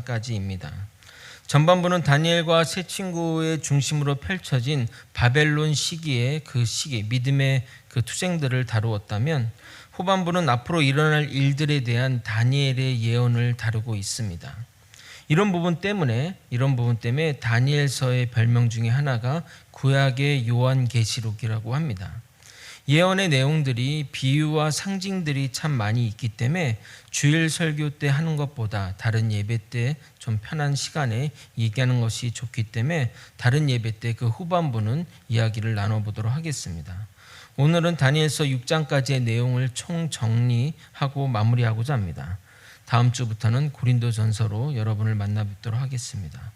까지입니다. 전반부는 다니엘과 세 친구의 중심으로 펼쳐진 바벨론 시기의 믿음의 그 투쟁들을 다루었다면, 후반부는 앞으로 일어날 일들에 대한 다니엘의 예언을 다루고 있습니다. 이런 부분 때문에 다니엘서의 별명 중에 하나가 구약의 요한계시록이라고 합니다. 예언의 내용들이 비유와 상징들이 참 많이 있기 때문에 주일 설교 때 하는 것보다 다른 예배 때 좀 편한 시간에 얘기하는 것이 좋기 때문에 다른 예배 때 그 후반부는 이야기를 나눠보도록 하겠습니다. 오늘은 다니엘서 6장까지의 내용을 총정리하고 마무리하고자 합니다. 다음 주부터는 고린도전서로 여러분을 만나뵙도록 하겠습니다.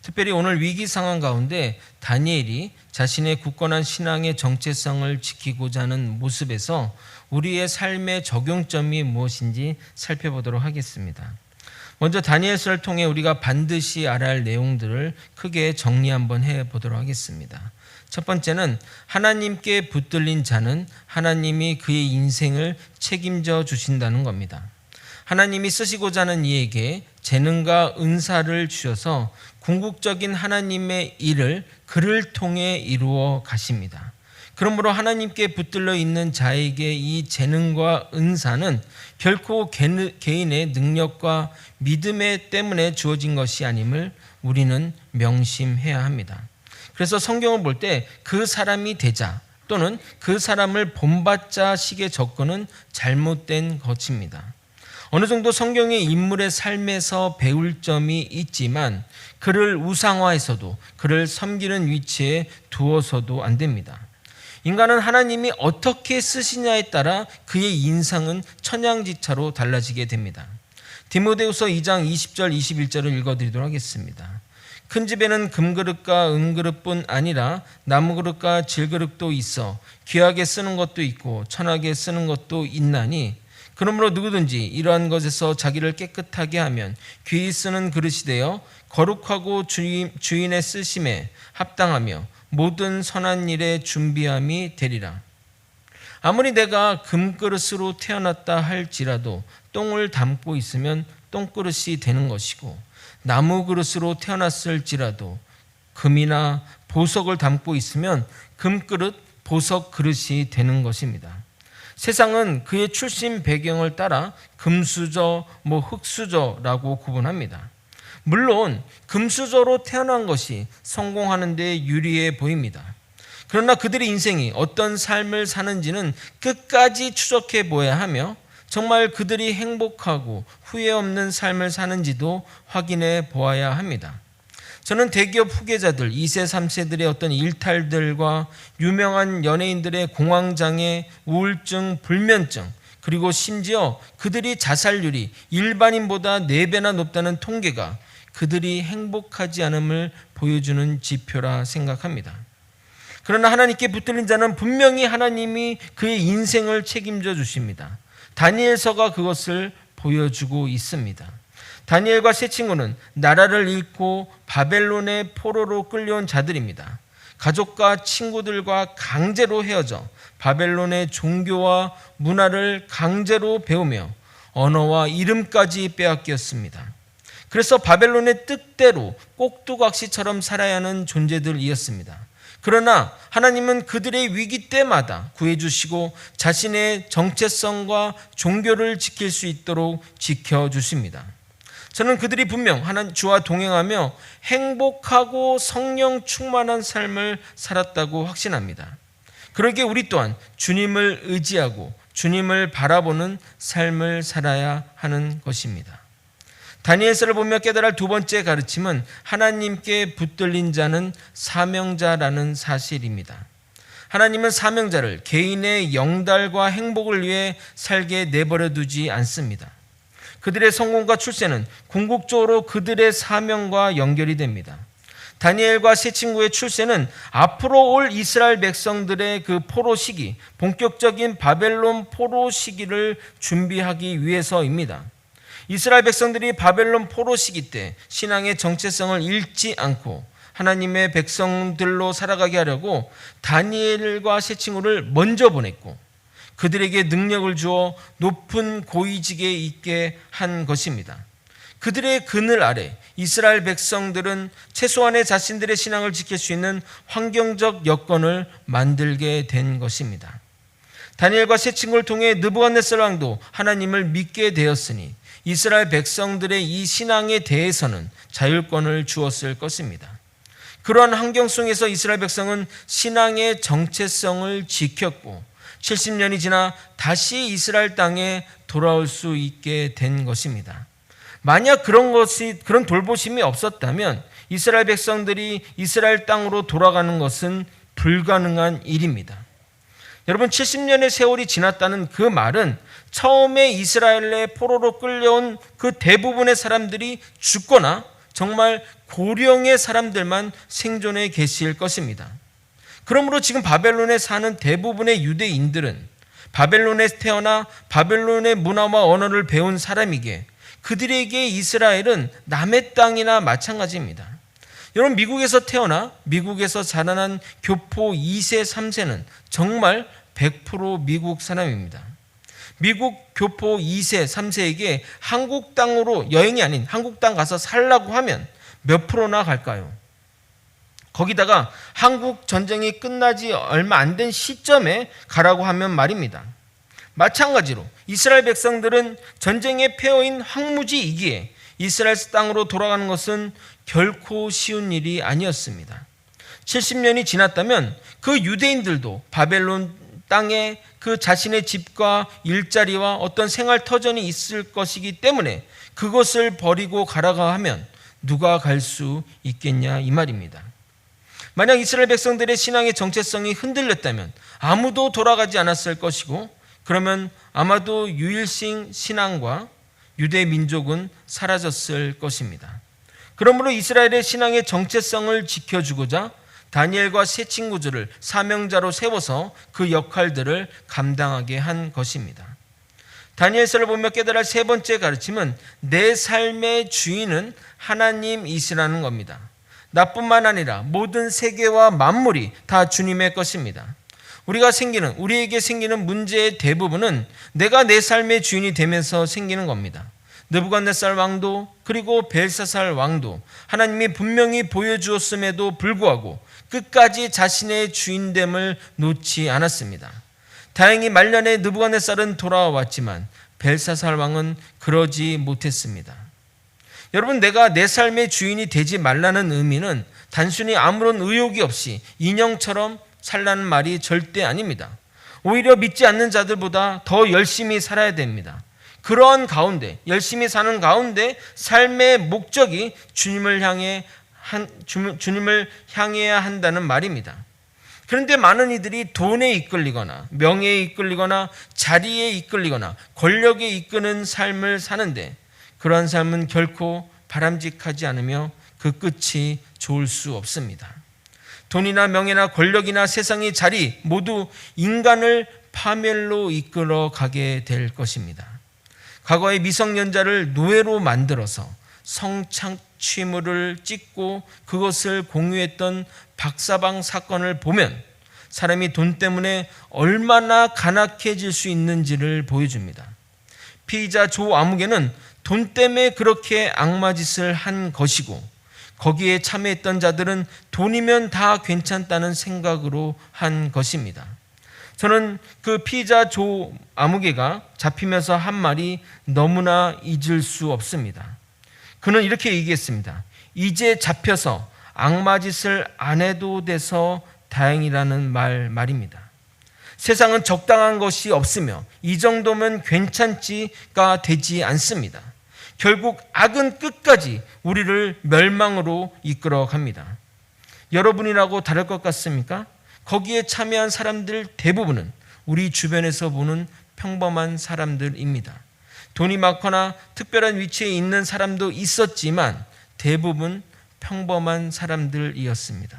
특별히 오늘 위기 상황 가운데 다니엘이 자신의 굳건한 신앙의 정체성을 지키고자 하는 모습에서 우리의 삶의 적용점이 무엇인지 살펴보도록 하겠습니다. 먼저 다니엘서를 통해 우리가 반드시 알아야 할 내용들을 크게 정리 한번 해보도록 하겠습니다. 첫 번째는 하나님께 붙들린 자는 하나님이 그의 인생을 책임져 주신다는 겁니다. 하나님이 쓰시고자 하는 이에게 재능과 은사를 주셔서 궁극적인 하나님의 일을 그를 통해 이루어 가십니다. 그러므로 하나님께 붙들려 있는 자에게 이 재능과 은사는 결코 개인의 능력과 믿음에 때문에 주어진 것이 아님을 우리는 명심해야 합니다. 그래서 성경을 볼 때 그 사람이 되자 또는 그 사람을 본받자 식의 접근은 잘못된 것입니다. 어느 정도 성경의 인물의 삶에서 배울 점이 있지만 그를 우상화해서도 그를 섬기는 위치에 두어서도 안 됩니다. 인간은 하나님이 어떻게 쓰시냐에 따라 그의 인상은 천양지차로 달라지게 됩니다. 디모데후서 2장 20절 21절을 읽어드리도록 하겠습니다. 큰 집에는 금그릇과 은그릇뿐 아니라 나무그릇과 질그릇도 있어 귀하게 쓰는 것도 있고 천하게 쓰는 것도 있나니, 그러므로 누구든지 이러한 것에서 자기를 깨끗하게 하면 귀히 쓰는 그릇이 되어 거룩하고 주인의 쓰심에 합당하며 모든 선한 일에 준비함이 되리라. 아무리 내가 금그릇으로 태어났다 할지라도 똥을 담고 있으면 똥그릇이 되는 것이고, 나무 그릇으로 태어났을지라도 금이나 보석을 담고 있으면 금그릇, 보석 그릇이 되는 것입니다. 세상은 그의 출신 배경을 따라 금수저, 흙수저라고 구분합니다. 물론 금수저로 태어난 것이 성공하는 데 유리해 보입니다. 그러나 그들의 인생이 어떤 삶을 사는지는 끝까지 추적해 보아야 하며, 정말 그들이 행복하고 후회 없는 삶을 사는지도 확인해 보아야 합니다. 저는 대기업 후계자들, 2세, 3세들의 어떤 일탈들과 유명한 연예인들의 공황장애, 우울증, 불면증, 그리고 심지어 그들이 자살률이 일반인보다 4배나 높다는 통계가 그들이 행복하지 않음을 보여주는 지표라 생각합니다. 그러나 하나님께 붙들린 자는 분명히 하나님이 그의 인생을 책임져 주십니다. 다니엘서가 그것을 보여주고 있습니다. 다니엘과 세 친구는 나라를 잃고 바벨론의 포로로 끌려온 자들입니다. 가족과 친구들과 강제로 헤어져 바벨론의 종교와 문화를 강제로 배우며 언어와 이름까지 빼앗겼습니다. 그래서 바벨론의 뜻대로 꼭두각시처럼 살아야 하는 존재들이었습니다. 그러나 하나님은 그들의 위기 때마다 구해주시고 자신의 정체성과 종교를 지킬 수 있도록 지켜주십니다. 저는 그들이 분명 주와 동행하며 행복하고 성령 충만한 삶을 살았다고 확신합니다. 그러기에 우리 또한 주님을 의지하고 주님을 바라보는 삶을 살아야 하는 것입니다. 다니엘서를 보며 깨달을 두 번째 가르침은 하나님께 붙들린 자는 사명자라는 사실입니다. 하나님은 사명자를 개인의 영달과 행복을 위해 살게 내버려 두지 않습니다. 그들의 성공과 출세는 궁극적으로 그들의 사명과 연결이 됩니다. 다니엘과 세 친구의 출세는 앞으로 올 이스라엘 백성들의 그 포로 시기, 본격적인 바벨론 포로 시기를 준비하기 위해서입니다. 이스라엘 백성들이 바벨론 포로 시기 때 신앙의 정체성을 잃지 않고 하나님의 백성들로 살아가게 하려고 다니엘과 세 친구를 먼저 보냈고 그들에게 능력을 주어 높은 고위직에 있게 한 것입니다. 그들의 그늘 아래 이스라엘 백성들은 최소한의 자신들의 신앙을 지킬 수 있는 환경적 여건을 만들게 된 것입니다. 다니엘과 세 친구를 통해 느부갓네살 왕도 하나님을 믿게 되었으니 이스라엘 백성들의 이 신앙에 대해서는 자율권을 주었을 것입니다. 그러한 환경 속에서 이스라엘 백성은 신앙의 정체성을 지켰고 70년이 지나 다시 이스라엘 땅에 돌아올 수 있게 된 것입니다. 만약 그런 돌보심이 없었다면 이스라엘 백성들이 이스라엘 땅으로 돌아가는 것은 불가능한 일입니다. 여러분, 70년의 세월이 지났다는 그 말은 처음에 이스라엘에 포로로 끌려온 그 대부분의 사람들이 죽거나 정말 고령의 사람들만 생존해 계실 것입니다. 그러므로 지금 바벨론에 사는 대부분의 유대인들은 바벨론에 태어나 바벨론의 문화와 언어를 배운 사람이기에 그들에게 이스라엘은 남의 땅이나 마찬가지입니다. 여러분, 미국에서 태어나 미국에서 자라난 교포 2세, 3세는 정말 100% 미국 사람입니다. 미국 교포 2세, 3세에게 한국 땅으로 여행이 아닌 한국 땅 가서 살라고 하면 몇 프로나 갈까요? 거기다가 한국 전쟁이 끝나지 얼마 안 된 시점에 가라고 하면 말입니다. 마찬가지로 이스라엘 백성들은 전쟁의 폐허인 황무지이기에 이스라엘 땅으로 돌아가는 것은 결코 쉬운 일이 아니었습니다. 70년이 지났다면 그 유대인들도 바벨론 땅에 그 자신의 집과 일자리와 어떤 생활 터전이 있을 것이기 때문에 그것을 버리고 가라고 하면 누가 갈 수 있겠냐 이 말입니다. 만약 이스라엘 백성들의 신앙의 정체성이 흔들렸다면 아무도 돌아가지 않았을 것이고, 그러면 아마도 유일신 신앙과 유대 민족은 사라졌을 것입니다. 그러므로 이스라엘의 신앙의 정체성을 지켜주고자 다니엘과 세 친구들을 사명자로 세워서 그 역할들을 감당하게 한 것입니다. 다니엘서를 보며 깨달을 세 번째 가르침은 내 삶의 주인은 하나님이시라는 겁니다. 나뿐만 아니라 모든 세계와 만물이 다 주님의 것입니다. 우리에게 생기는 문제의 대부분은 내가 내 삶의 주인이 되면서 생기는 겁니다. 느부갓네살 왕도 그리고 벨사살 왕도 하나님이 분명히 보여주었음에도 불구하고 끝까지 자신의 주인됨을 놓지 않았습니다. 다행히 말년에 느부갓네살은 돌아왔지만 벨사살 왕은 그러지 못했습니다. 여러분, 내가 내 삶의 주인이 되지 말라는 의미는 단순히 아무런 의욕이 없이 인형처럼 살라는 말이 절대 아닙니다. 오히려 믿지 않는 자들보다 더 열심히 살아야 됩니다. 그러한 가운데, 열심히 사는 가운데 삶의 목적이 주님을 향해야 한다는 말입니다. 그런데 많은 이들이 돈에 이끌리거나 명예에 이끌리거나 자리에 이끌리거나 권력에 이끄는 삶을 사는데 그러한 삶은 결코 바람직하지 않으며 그 끝이 좋을 수 없습니다. 돈이나 명예나 권력이나 세상의 자리 모두 인간을 파멸로 이끌어 가게 될 것입니다. 과거의 미성년자를 노예로 만들어서 성착취물을 찍고 그것을 공유했던 박사방 사건을 보면 사람이 돈 때문에 얼마나 간악해질 수 있는지를 보여줍니다. 피의자 조 아무개는 돈 때문에 그렇게 악마짓을 한 것이고 거기에 참여했던 자들은 돈이면 다 괜찮다는 생각으로 한 것입니다. 저는 그 피의자 조 아무개가 잡히면서 한 말이 너무나 잊을 수 없습니다. 그는 이렇게 얘기했습니다. 이제 잡혀서 악마짓을 안 해도 돼서 다행이라는 말입니다. 세상은 적당한 것이 없으며 이 정도면 괜찮지가 되지 않습니다. 결국 악은 끝까지 우리를 멸망으로 이끌어 갑니다. 여러분이라고 다를 것 같습니까? 거기에 참여한 사람들 대부분은 우리 주변에서 보는 평범한 사람들입니다. 돈이 많거나 특별한 위치에 있는 사람도 있었지만 대부분 평범한 사람들이었습니다.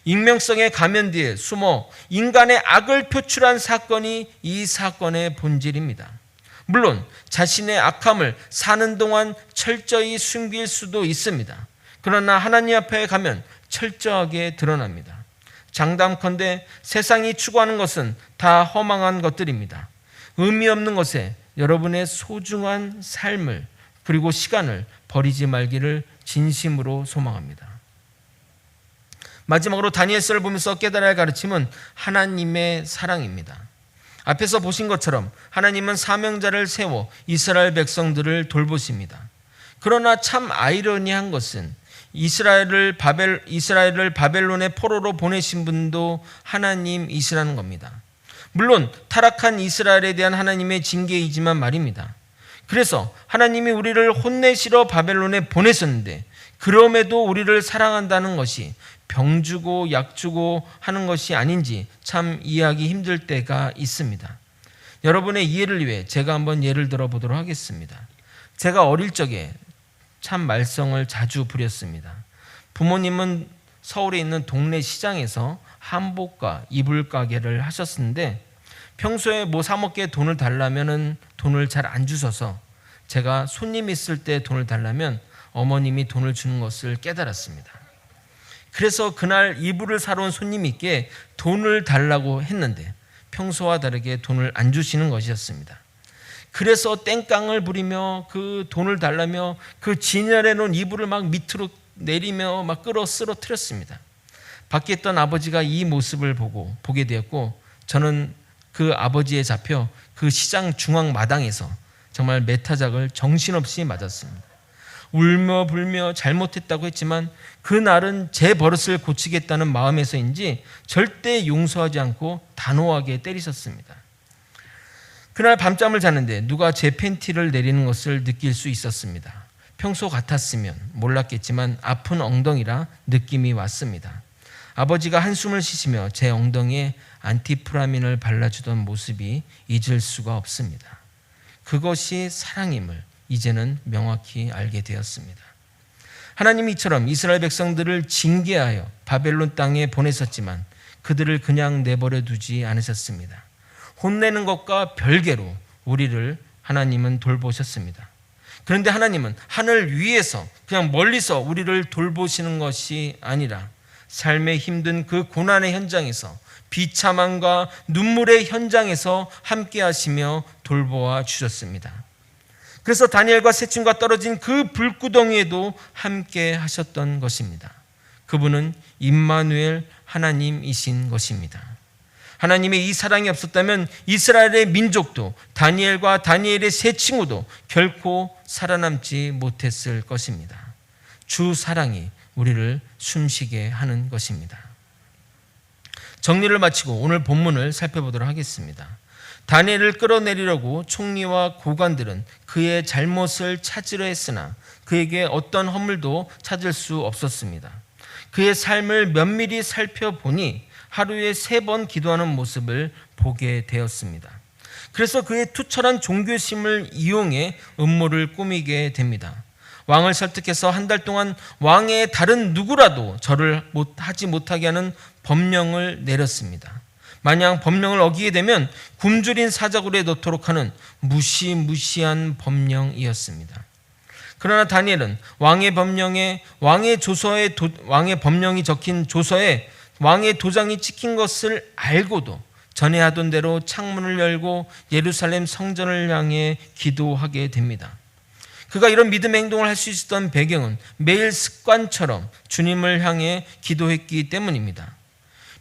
익명성의 가면 뒤에 숨어 인간의 악을 표출한 사건이 이 사건의 본질입니다. 물론 자신의 악함을 사는 동안 철저히 숨길 수도 있습니다. 그러나 하나님 앞에 가면 철저하게 드러납니다. 장담컨대 세상이 추구하는 것은 다 허망한 것들입니다. 의미 없는 것에 여러분의 소중한 삶을 그리고 시간을 버리지 말기를 진심으로 소망합니다. 마지막으로 다니엘서를 보면서 깨달아야 할 가르침은 하나님의 사랑입니다. 앞에서 보신 것처럼 하나님은 사명자를 세워 이스라엘 백성들을 돌보십니다. 그러나 참 아이러니한 것은 이스라엘을 바벨론의 포로로 보내신 분도 하나님이시라는 겁니다. 물론 타락한 이스라엘에 대한 하나님의 징계이지만 말입니다. 그래서 하나님이 우리를 혼내시러 바벨론에 보내셨는데 그럼에도 우리를 사랑한다는 것이 병 주고 약 주고 하는 것이 아닌지 참 이해하기 힘들 때가 있습니다. 여러분의 이해를 위해 제가 한번 예를 들어 보도록 하겠습니다. 제가 어릴 적에 참 말썽을 자주 부렸습니다. 부모님은 서울에 있는 동네 시장에서 한복과 이불 가게를 하셨는데 평소에 뭐 사 먹게 돈을 달라면은 돈을 잘 안 주셔서 제가 손님 있을 때 돈을 달라면 어머님이 돈을 주는 것을 깨달았습니다. 그래서 그날 이불을 사러 온 손님께 돈을 달라고 했는데 평소와 다르게 돈을 안 주시는 것이었습니다. 그래서 땡깡을 부리며 그 돈을 달라며 그 진열해 놓은 이불을 막 밑으로 내리며 막 끌어 쓰러뜨렸습니다. 밖에 있던 아버지가 이 모습을 보게 되었고 저는 그 아버지에 잡혀 그 시장 중앙 마당에서 정말 메타작을 정신없이 맞았습니다. 울며 불며 잘못했다고 했지만 그날은 제 버릇을 고치겠다는 마음에서인지 절대 용서하지 않고 단호하게 때리셨습니다. 그날 밤잠을 자는데 누가 제 팬티를 내리는 것을 느낄 수 있었습니다. 평소 같았으면 몰랐겠지만 아픈 엉덩이라 느낌이 왔습니다. 아버지가 한숨을 쉬시며 제 엉덩이에 안티프라민을 발라주던 모습이 잊을 수가 없습니다. 그것이 사랑임을 이제는 명확히 알게 되었습니다. 하나님이 이처럼 이스라엘 백성들을 징계하여 바벨론 땅에 보내셨지만 그들을 그냥 내버려 두지 않으셨습니다. 혼내는 것과 별개로 우리를 하나님은 돌보셨습니다. 그런데 하나님은 하늘 위에서 그냥 멀리서 우리를 돌보시는 것이 아니라 삶의 힘든 그 고난의 현장에서 비참함과 눈물의 현장에서 함께 하시며 돌보아 주셨습니다. 그래서 다니엘과 세 친구가 떨어진 그 불구덩이에도 함께 하셨던 것입니다. 그분은 임마누엘 하나님이신 것입니다. 하나님의 이 사랑이 없었다면 이스라엘의 민족도 다니엘과 다니엘의 세 친구도 결코 살아남지 못했을 것입니다. 주 사랑이 우리를 숨쉬게 하는 것입니다. 정리를 마치고 오늘 본문을 살펴보도록 하겠습니다. 다니엘을 끌어내리려고 총리와 고관들은 그의 잘못을 찾으려 했으나 그에게 어떤 허물도 찾을 수 없었습니다. 그의 삶을 면밀히 살펴보니 하루에 3번 기도하는 모습을 보게 되었습니다. 그래서 그의 투철한 종교심을 이용해 음모를 꾸미게 됩니다. 왕을 설득해서 한 달 동안 왕의 다른 누구라도 절을 하지 못하게 하는 법령을 내렸습니다. 만약 법령을 어기게 되면 굶주린 사자굴에 넣도록 하는 무시무시한 법령이었습니다. 그러나 다니엘은 왕의 법령이 적힌 조서에 왕의 도장이 찍힌 것을 알고도 전에 하던 대로 창문을 열고 예루살렘 성전을 향해 기도하게 됩니다. 그가 이런 믿음의 행동을 할 수 있었던 배경은 매일 습관처럼 주님을 향해 기도했기 때문입니다.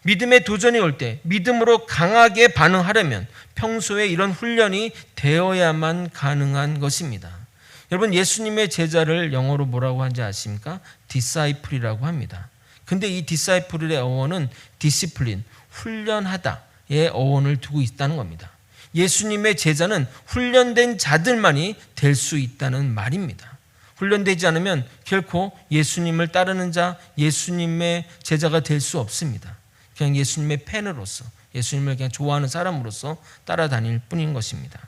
믿음의 도전이 올 때 믿음으로 강하게 반응하려면 평소에 이런 훈련이 되어야만 가능한 것입니다. 여러분, 예수님의 제자를 영어로 뭐라고 하는지 아십니까? 디사이플이라고 합니다. 근데 이 디사이플의 어원은 디시플린, 훈련하다의 어원을 두고 있다는 겁니다. 예수님의 제자는 훈련된 자들만이 될 수 있다는 말입니다. 훈련되지 않으면 결코 예수님을 따르는 자, 예수님의 제자가 될 수 없습니다. 그냥 예수님의 팬으로서, 예수님을 그냥 좋아하는 사람으로서 따라다닐 뿐인 것입니다.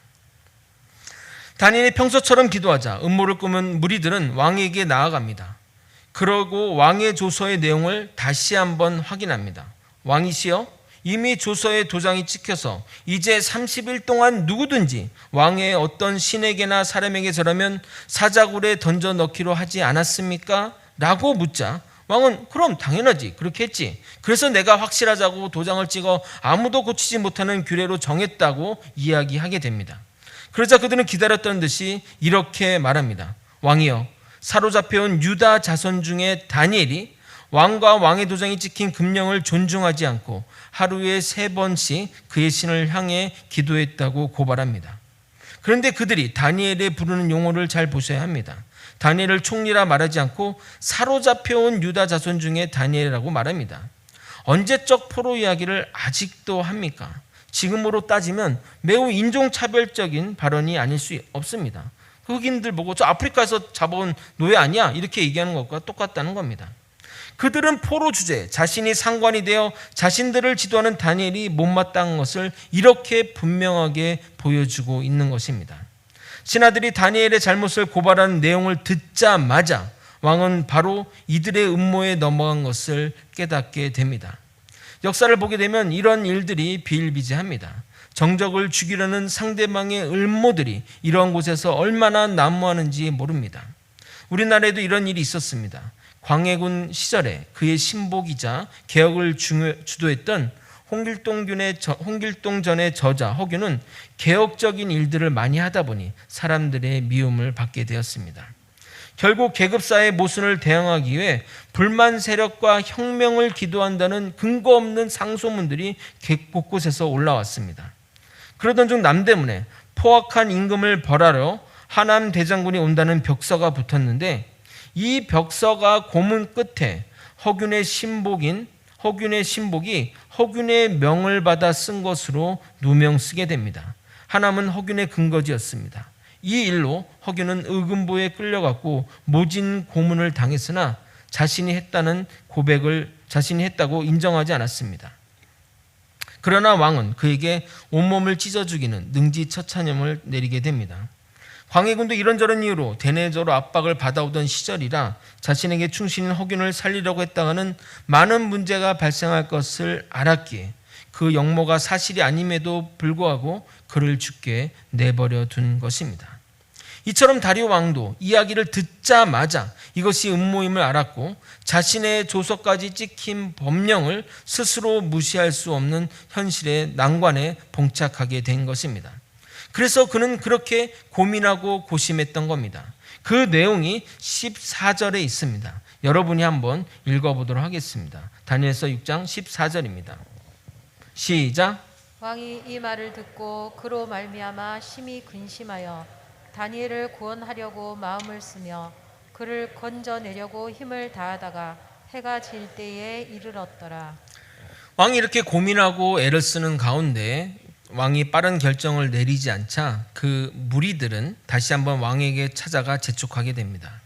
다니엘이 평소처럼 기도하자 음모를 꾸민 무리들은 왕에게 나아갑니다. 그러고 왕의 조서의 내용을 다시 한번 확인합니다. 왕이시여, 이미 조서에 도장이 찍혀서 이제 30일 동안 누구든지 왕의 어떤 신에게나 사람에게 절하면 사자굴에 던져 넣기로 하지 않았습니까? 라고 묻자 왕은 그럼 당연하지, 그렇게 했지. 그래서 내가 확실하자고 도장을 찍어 아무도 고치지 못하는 규례로 정했다고 이야기하게 됩니다. 그러자 그들은 기다렸던 듯이 이렇게 말합니다. 왕이여, 사로잡혀온 유다 자손 중에 다니엘이 왕과 왕의 도장이 찍힌 금령을 존중하지 않고 하루에 3번씩 그의 신을 향해 기도했다고 고발합니다. 그런데 그들이 다니엘에 부르는 용어를 잘 보셔야 합니다. 다니엘을 총리라 말하지 않고 사로잡혀온 유다 자손 중에 다니엘이라고 말합니다. 언제적 포로 이야기를 아직도 합니까? 지금으로 따지면 매우 인종차별적인 발언이 아닐 수 없습니다. 흑인들 보고 저 아프리카에서 잡아온 노예 아니야? 이렇게 얘기하는 것과 똑같다는 겁니다. 그들은 포로 주제에 자신이 상관이 되어 자신들을 지도하는 다니엘이 못마땅한 것을 이렇게 분명하게 보여주고 있는 것입니다. 신하들이 다니엘의 잘못을 고발하는 내용을 듣자마자 왕은 바로 이들의 음모에 넘어간 것을 깨닫게 됩니다. 역사를 보게 되면 이런 일들이 비일비재합니다. 정적을 죽이려는 상대방의 음모들이 이러한 곳에서 얼마나 난무하는지 모릅니다. 우리나라에도 이런 일이 있었습니다. 광해군 시절에 그의 신복이자 개혁을 주도했던 홍길동전의 저자 허균은 개혁적인 일들을 많이 하다 보니 사람들의 미움을 받게 되었습니다. 결국 계급사의 모순을 대응하기 위해 불만 세력과 혁명을 기도한다는 근거 없는 상소문들이 곳곳에서 올라왔습니다. 그러던 중 남대문에 포악한 임금을 벌하러 하남 대장군이 온다는 벽서가 붙었는데 이 벽서가 고문 끝에 허균의 신복이 허균의 명을 받아 쓴 것으로 누명 쓰게 됩니다. 하남은 허균의 근거지였습니다. 이 일로 허균은 의금부에 끌려갔고 모진 고문을 당했으나 자신이 했다고 인정하지 않았습니다. 그러나 왕은 그에게 온몸을 찢어 죽이는 능지처참형을 내리게 됩니다. 광해군도 이런저런 이유로 대내적으로 압박을 받아오던 시절이라 자신에게 충신인 허균을 살리려고 했다가는 많은 문제가 발생할 것을 알았기에 그 역모가 사실이 아님에도 불구하고 그를 죽게 내버려 둔 것입니다. 이처럼 다리오 왕도 이야기를 듣자마자 이것이 음모임을 알았고 자신의 조서까지 찍힌 법령을 스스로 무시할 수 없는 현실의 난관에 봉착하게 된 것입니다. 그래서 그는 그렇게 고민하고 고심했던 겁니다. 그 내용이 14절에 있습니다. 여러분이 한번 읽어보도록 하겠습니다. 다니엘서 6장 14절입니다. 시작. 왕이 이 말을 듣고 그로 말미암아 심히 근심하여 다니엘을 구원하려고 마음을 쓰며 그를 건져내려고 힘을 다하다가 해가 질 때에 이르렀더라. 왕이 이렇게 고민하고 애를 쓰는 가운데 왕이 빠른 결정을 내리지 않자 그 무리들은 다시 한번 왕에게 찾아가 재촉하게 됩니다.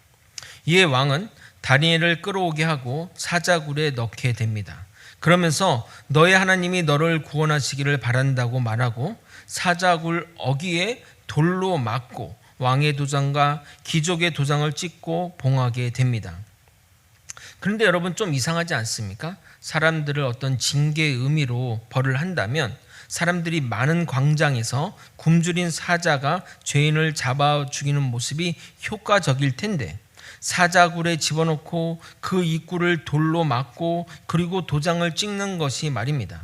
이에 왕은 다니엘을 끌어오게 하고 사자굴에 넣게 됩니다. 그러면서 너의 하나님이 너를 구원하시기를 바란다고 말하고 사자굴 어귀에 돌로 맞고 왕의 도장과 귀족의 도장을 찍고 봉하게 됩니다. 그런데 여러분 좀 이상하지 않습니까? 사람들을 어떤 징계의 의미로 벌을 한다면 사람들이 많은 광장에서 굶주린 사자가 죄인을 잡아 죽이는 모습이 효과적일 텐데 사자굴에 집어넣고 그 입구를 돌로 막고 그리고 도장을 찍는 것이 말입니다.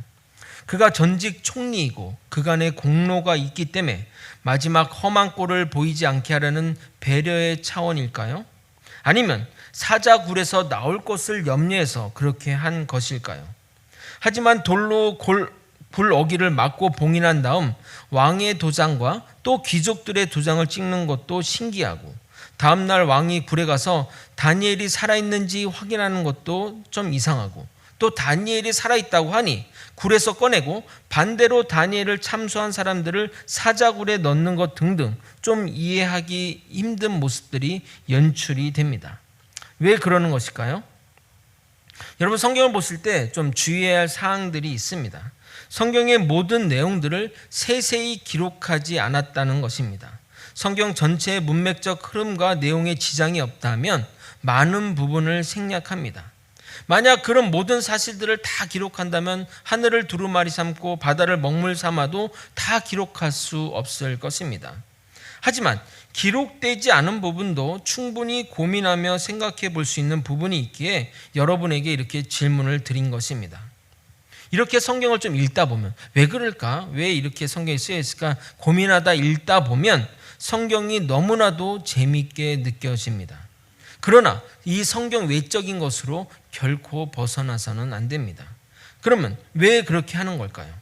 그가 전직 총리이고 그간의 공로가 있기 때문에 마지막 험한 꼴을 보이지 않게 하려는 배려의 차원일까요? 아니면 사자굴에서 나올 것을 염려해서 그렇게 한 것일까요? 하지만 돌로 굴 어귀를 막고 봉인한 다음 왕의 도장과 또 귀족들의 도장을 찍는 것도 신기하고 다음날 왕이 굴에 가서 다니엘이 살아있는지 확인하는 것도 좀 이상하고 또 다니엘이 살아있다고 하니 굴에서 꺼내고 반대로 다니엘을 참수한 사람들을 사자굴에 넣는 것 등등 좀 이해하기 힘든 모습들이 연출이 됩니다. 왜 그러는 것일까요? 여러분 성경을 보실 때 좀 주의해야 할 사항들이 있습니다. 성경의 모든 내용들을 세세히 기록하지 않았다는 것입니다. 성경 전체의 문맥적 흐름과 내용에 지장이 없다면 많은 부분을 생략합니다. 만약 그런 모든 사실들을 다 기록한다면 하늘을 두루마리 삼고 바다를 먹물 삼아도 다 기록할 수 없을 것입니다. 하지만 기록되지 않은 부분도 충분히 고민하며 생각해 볼 수 있는 부분이 있기에 여러분에게 이렇게 질문을 드린 것입니다. 이렇게 성경을 좀 읽다 보면 왜 그럴까? 왜 이렇게 성경이 쓰여 있을까? 고민하다 읽다 보면 성경이 너무나도 재미있게 느껴집니다. 그러나 이 성경 외적인 것으로 결코 벗어나서는 안 됩니다. 그러면 왜 그렇게 하는 걸까요?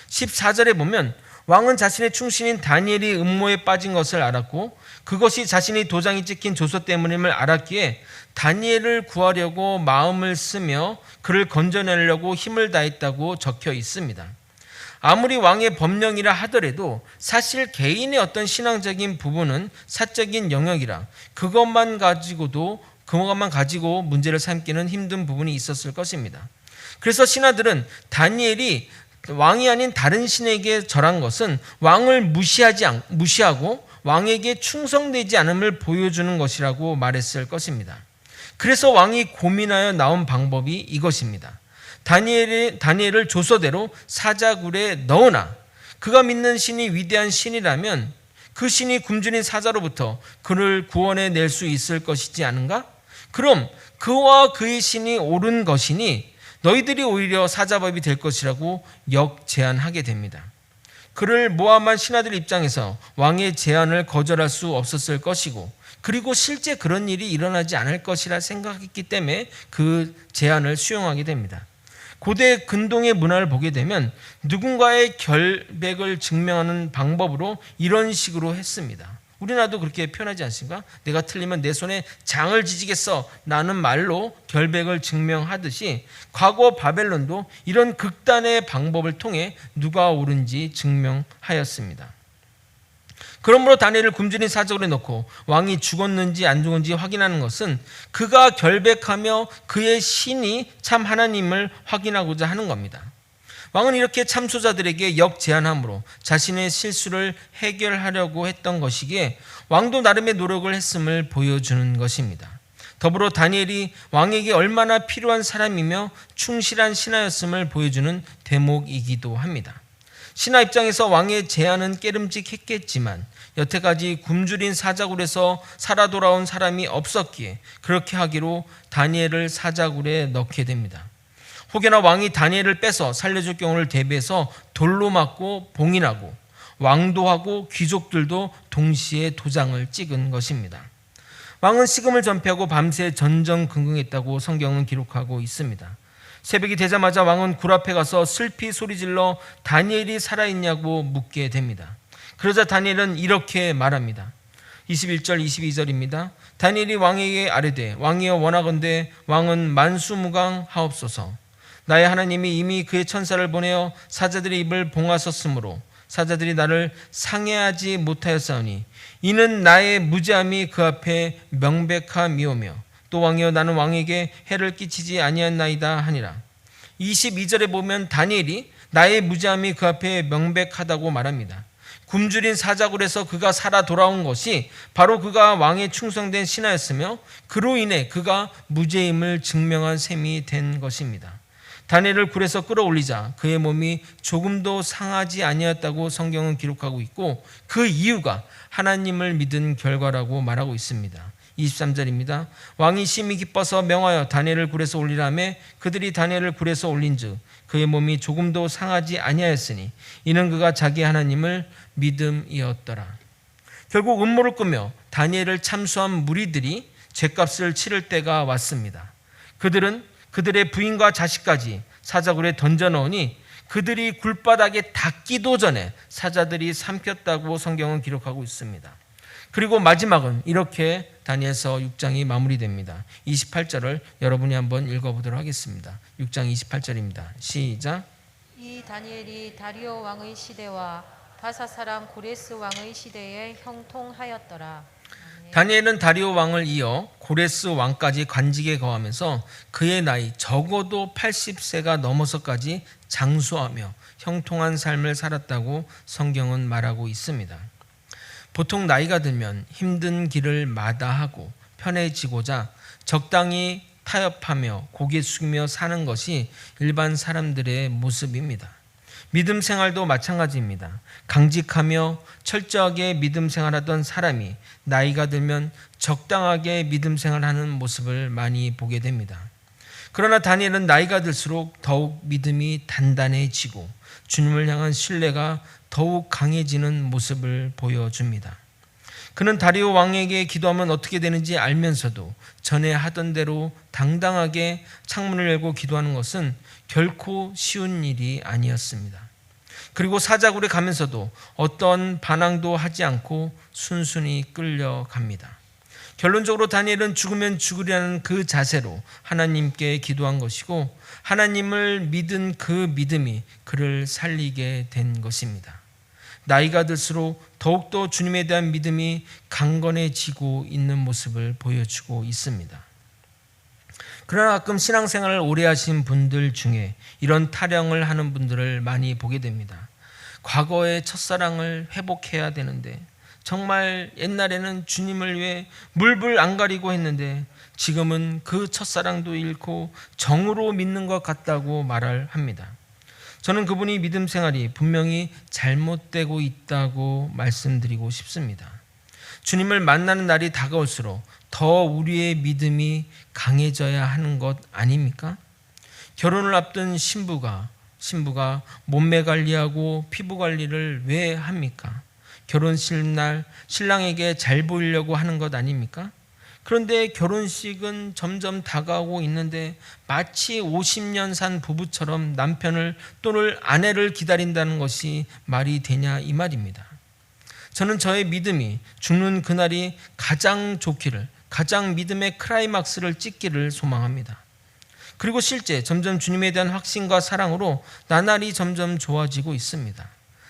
14절에 보면 왕은 자신의 충신인 다니엘이 음모에 빠진 것을 알았고 그것이 자신이 도장이 찍힌 조서 때문임을 알았기에 다니엘을 구하려고 마음을 쓰며 그를 건져내려고 힘을 다했다고 적혀 있습니다. 아무리 왕의 법령이라 하더라도 사실 개인의 어떤 신앙적인 부분은 사적인 영역이라 그것만 가지고 문제를 삼기는 힘든 부분이 있었을 것입니다. 그래서 신하들은 다니엘이 왕이 아닌 다른 신에게 절한 것은 왕을 무시하고 왕에게 충성되지 않음을 보여주는 것이라고 말했을 것입니다. 그래서 왕이 고민하여 나온 방법이 이것입니다. 다니엘을 조서대로 사자굴에 넣으나 그가 믿는 신이 위대한 신이라면 그 신이 굶주린 사자로부터 그를 구원해 낼 수 있을 것이지 않은가? 그럼 그와 그의 신이 옳은 것이니 너희들이 오히려 사자밥이 될 것이라고 역제안하게 됩니다. 그를 모함한 신하들 입장에서 왕의 제안을 거절할 수 없었을 것이고 그리고 실제 그런 일이 일어나지 않을 것이라 생각했기 때문에 그 제안을 수용하게 됩니다. 고대 근동의 문화를 보게 되면 누군가의 결백을 증명하는 방법으로 이런 식으로 했습니다. 우리나라도 그렇게 표현하지 않습니까? 내가 틀리면 내 손에 장을 지지겠어 라는 말로 결백을 증명하듯이 과거 바벨론도 이런 극단의 방법을 통해 누가 옳은지 증명하였습니다. 그러므로 다니엘을 굶주린 사자굴에 넣고 왕이 죽었는지 안 죽었는지 확인하는 것은 그가 결백하며 그의 신이 참 하나님을 확인하고자 하는 겁니다. 왕은 이렇게 참소자들에게 역제안함으로 자신의 실수를 해결하려고 했던 것이기에 왕도 나름의 노력을 했음을 보여주는 것입니다. 더불어 다니엘이 왕에게 얼마나 필요한 사람이며 충실한 신하였음을 보여주는 대목이기도 합니다. 신하 입장에서 왕의 제안은 깨름직했겠지만 여태까지 굶주린 사자굴에서 살아 돌아온 사람이 없었기에 그렇게 하기로 다니엘을 사자굴에 넣게 됩니다. 혹여나 왕이 다니엘을 빼서 살려줄 경우를 대비해서 돌로 맞고 봉인하고 왕도 하고 귀족들도 동시에 도장을 찍은 것입니다. 왕은 식음을 전폐하고 밤새 전전긍긍했다고 성경은 기록하고 있습니다. 새벽이 되자마자 왕은 굴 앞에 가서 슬피 소리질러 다니엘이 살아있냐고 묻게 됩니다. 그러자 다니엘은 이렇게 말합니다. 21절 22절입니다. 다니엘이 왕에게 아뢰되 왕이여 원하건대 왕은 만수무강하옵소서. 나의 하나님이 이미 그의 천사를 보내어 사자들의 입을 봉하셨으므로 사자들이 나를 상해하지 못하였사오니 이는 나의 무죄함이 그 앞에 명백함이오며 또 왕이여 나는 왕에게 해를 끼치지 아니하나이다 하니라. 22절에 보면 다니엘이 나의 무죄함이 그 앞에 명백하다고 말합니다. 굶주린 사자굴에서 그가 살아 돌아온 것이 바로 그가 왕에 충성된 신하였으며 그로 인해 그가 무죄임을 증명한 셈이 된 것입니다. 다니엘을 굴에서 끌어올리자 그의 몸이 조금도 상하지 아니었다고 성경은 기록하고 있고 그 이유가 하나님을 믿은 결과라고 말하고 있습니다. 23절입니다. 왕이 심히 기뻐서 명하여 다니엘을 굴에서 올리라며 그들이 다니엘을 굴에서 올린즉 그의 몸이 조금도 상하지 아니하였으니 이는 그가 자기 하나님을 믿음이었더라. 결국 음모를 꾸며 다니엘을 참수한 무리들이 죗값을 치를 때가 왔습니다. 그들은 그들의 부인과 자식까지 사자굴에 던져넣으니 그들이 굴바닥에 닿기도 전에 사자들이 삼켰다고 성경은 기록하고 있습니다. 그리고 마지막은 이렇게 다니엘서 6장이 마무리됩니다. 28절을 여러분이 한번 읽어보도록 하겠습니다. 6장 28절입니다. 시작. 이 다니엘이 다리오 왕의 시대와 바사 사람 고레스 왕의 시대에 형통하였더라. 다니엘은 다리오 왕을 이어 고레스 왕까지 관직에 거하면서 그의 나이 적어도 80세가 넘어서까지 장수하며 형통한 삶을 살았다고 성경은 말하고 있습니다. 보통 나이가 들면 힘든 길을 마다하고 편해지고자 적당히 타협하며 고개 숙이며 사는 것이 일반 사람들의 모습입니다. 믿음 생활도 마찬가지입니다. 강직하며 철저하게 믿음 생활하던 사람이 나이가 들면 적당하게 믿음 생활하는 모습을 많이 보게 됩니다. 그러나 다니엘은 나이가 들수록 더욱 믿음이 단단해지고 주님을 향한 신뢰가 더욱 강해지는 모습을 보여줍니다. 그는 다리오 왕에게 기도하면 어떻게 되는지 알면서도 전에 하던 대로 당당하게 창문을 열고 기도하는 것은 결코 쉬운 일이 아니었습니다. 그리고 사자굴에 가면서도 어떤 반항도 하지 않고 순순히 끌려갑니다. 결론적으로 다니엘은 죽으면 죽으리라는 그 자세로 하나님께 기도한 것이고 하나님을 믿은 그 믿음이 그를 살리게 된 것입니다. 나이가 들수록 더욱더 주님에 대한 믿음이 강건해지고 있는 모습을 보여주고 있습니다. 그러나 가끔 신앙생활을 오래 하신 분들 중에 이런 타령을 하는 분들을 많이 보게 됩니다. 과거의 첫사랑을 회복해야 되는데 정말 옛날에는 주님을 위해 물불 안 가리고 했는데 지금은 그 첫사랑도 잃고 정으로 믿는 것 같다고 말을 합니다. 저는 그분이 믿음 생활이 분명히 잘못되고 있다고 말씀드리고 싶습니다. 주님을 만나는 날이 다가올수록 더 우리의 믿음이 강해져야 하는 것 아닙니까? 결혼을 앞둔 신부가 몸매 관리하고 피부 관리를 왜 합니까? 결혼식 날 신랑에게 잘 보이려고 하는 것 아닙니까? 그런데 결혼식은 점점 다가오고 있는데 마치 50년 산 부부처럼 남편을 또는 아내를 기다린다는 것이 말이 되냐 이 말입니다. 저는 저의 믿음이 죽는 그날이 가장 좋기를, 가장 믿음의 클라이막스를 찍기를 소망합니다. 그리고 실제 점점 주님에 대한 확신과 사랑으로 나날이 점점 좋아지고 있습니다.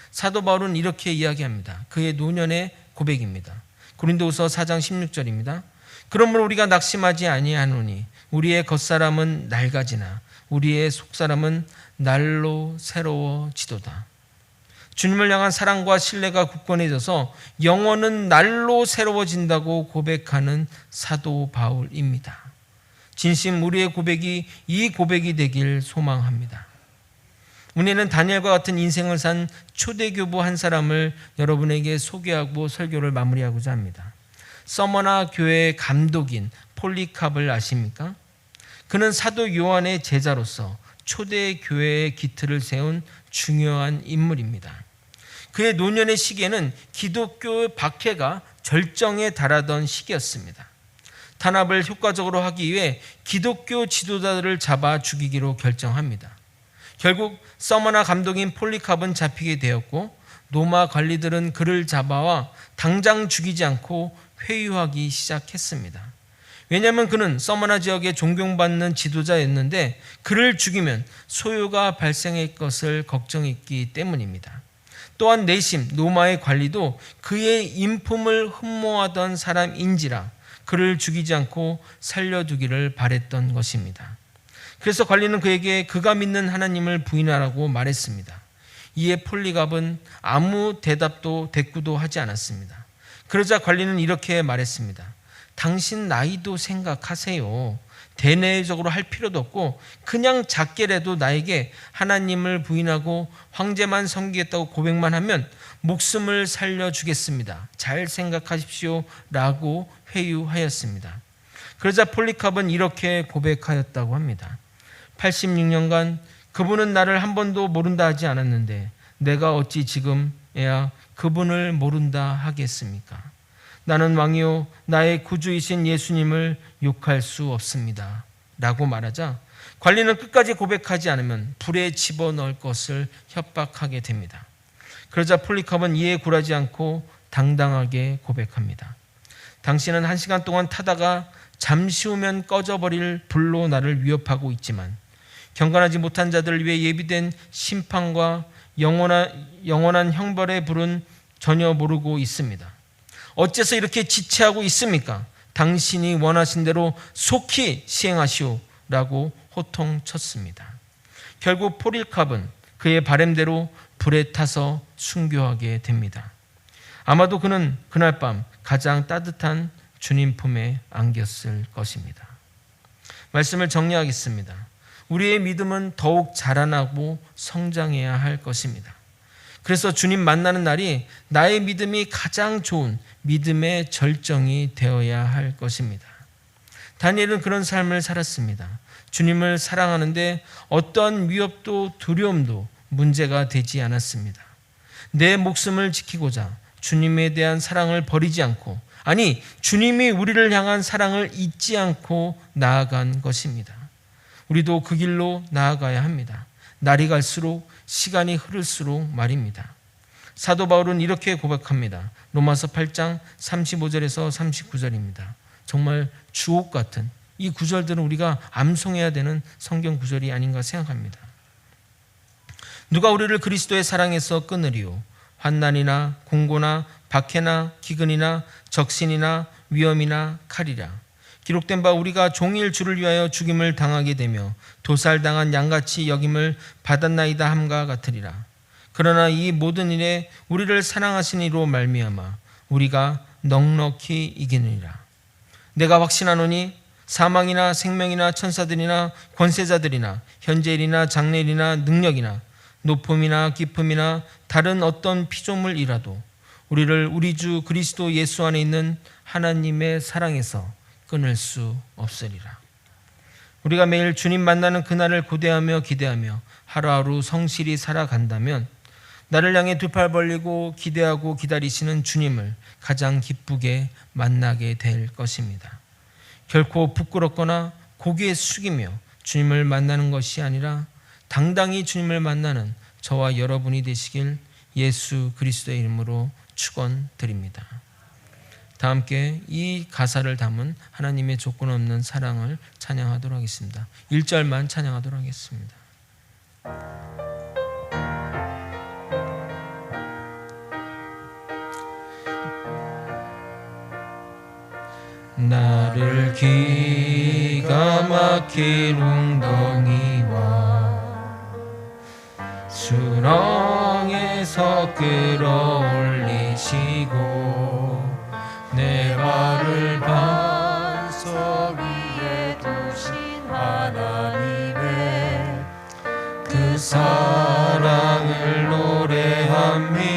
사도 바울은 이렇게 이야기합니다. 그의 노년의 고백입니다. 고린도후서 4장 16절입니다. 그러므로 우리가 낙심하지 아니하노니 우리의 겉사람은 낡아지나 우리의 속사람은 날로 새로워지도다. 주님을 향한 사랑과 신뢰가 굳건해져서 영혼은 날로 새로워진다고 고백하는 사도 바울입니다. 진심 우리의 고백이 이 고백이 되길 소망합니다. 오늘은 다니엘과 같은 인생을 산 초대교부 한 사람을 여러분에게 소개하고 설교를 마무리하고자 합니다. 서머나 교회의 감독인 폴리캅을 아십니까? 그는 사도 요한의 제자로서 초대 교회의 기틀을 세운 중요한 인물입니다. 그의 노년의 시기에는 기독교의 박해가 절정에 달하던 시기였습니다. 탄압을 효과적으로 하기 위해 기독교 지도자들을 잡아 죽이기로 결정합니다. 결국 서머나 감독인 폴리캅은 잡히게 되었고 로마 관리들은 그를 잡아와 당장 죽이지 않고 회유하기 시작했습니다. 왜냐하면 그는 서머나 지역에 존경받는 지도자였는데 그를 죽이면 소요가 발생할 것을 걱정했기 때문입니다. 또한 내심 로마의 관리도 그의 인품을 흠모하던 사람인지라 그를 죽이지 않고 살려두기를 바랬던 것입니다. 그래서 관리는 그에게 그가 믿는 하나님을 부인하라고 말했습니다. 이에 폴리갑은 아무 대꾸도 하지 않았습니다. 그러자 관리는 이렇게 말했습니다. 당신 나이도 생각하세요. 대내적으로 할 필요도 없고 그냥 작게라도 나에게 하나님을 부인하고 황제만 섬기겠다고 고백만 하면 목숨을 살려주겠습니다. 잘 생각하십시오 라고 회유하였습니다. 그러자 폴리캅은 이렇게 고백하였다고 합니다. 86년간 그분은 나를 한 번도 모른다 하지 않았는데 내가 어찌 지금에야 그분을 모른다 하겠습니까? 나는 왕이요 나의 구주이신 예수님을 욕할 수 없습니다 라고 말하자 관리는 끝까지 고백하지 않으면 불에 집어넣을 것을 협박하게 됩니다. 그러자 폴리캅은 이에 굴하지 않고 당당하게 고백합니다. 당신은 1시간 동안 타다가 잠시 후면 꺼져버릴 불로 나를 위협하고 있지만 경건하지 못한 자들을 위해 예비된 심판과 영원한 형벌의 불은 전혀 모르고 있습니다. 어째서 이렇게 지체하고 있습니까? 당신이 원하신 대로 속히 시행하시오 라고 호통쳤습니다. 결국 폴리캅은 그의 바램대로 불에 타서 순교하게 됩니다. 아마도 그는 그날 밤 가장 따뜻한 주님 품에 안겼을 것입니다. 말씀을 정리하겠습니다. 우리의 믿음은 더욱 자라나고 성장해야 할 것입니다. 그래서 주님 만나는 날이 나의 믿음이 가장 좋은 믿음의 절정이 되어야 할 것입니다. 다니엘은 그런 삶을 살았습니다. 주님을 사랑하는데 어떤 위협도 두려움도 문제가 되지 않았습니다. 내 목숨을 지키고자 주님에 대한 사랑을 버리지 않고, 아니 주님이 우리를 향한 사랑을 잊지 않고 나아간 것입니다. 우리도 그 길로 나아가야 합니다. 날이 갈수록, 시간이 흐를수록 말입니다. 사도 바울은 이렇게 고백합니다. 로마서 8장 35절에서 39절입니다. 정말 주옥 같은 이 구절들은 우리가 암송해야 되는 성경 구절이 아닌가 생각합니다. 누가 우리를 그리스도의 사랑에서 끊으리요? 환난이나 공고나 박해나 기근이나 적신이나 위험이나 칼이라. 기록된 바 우리가 종일 주를 위하여 죽임을 당하게 되며 도살당한 양같이 여김을 받았나이다 함과 같으리라. 그러나 이 모든 일에 우리를 사랑하신 이로 말미암아 우리가 넉넉히 이기느니라. 내가 확신하노니 사망이나 생명이나 천사들이나 권세자들이나 현재일이나 장래일이나 능력이나 높음이나 깊음이나 다른 어떤 피조물이라도 우리를 우리 주 그리스도 예수 안에 있는 하나님의 사랑에서 끊을 수 없으리라. 우리가 매일 주님 만나는 그날을 고대하며 기대하며 하루하루 성실히 살아간다면 나를 향해 두 팔 벌리고 기대하고 기다리시는 주님을 가장 기쁘게 만나게 될 것입니다. 결코 부끄럽거나 고개 숙이며 주님을 만나는 것이 아니라 당당히 주님을 만나는 저와 여러분이 되시길 예수 그리스도의 이름으로 축원드립니다. 다 함께 이 가사를 담은 하나님의 조건 없는 사랑을 찬양하도록 하겠습니다. 1절만 찬양하도록 하겠습니다. 나를 기가 막힌 웅덩이와 수렁에서 끌어올리시고 내 발을 반석 위에 두신 하나님의 그 사랑을 노래합니다.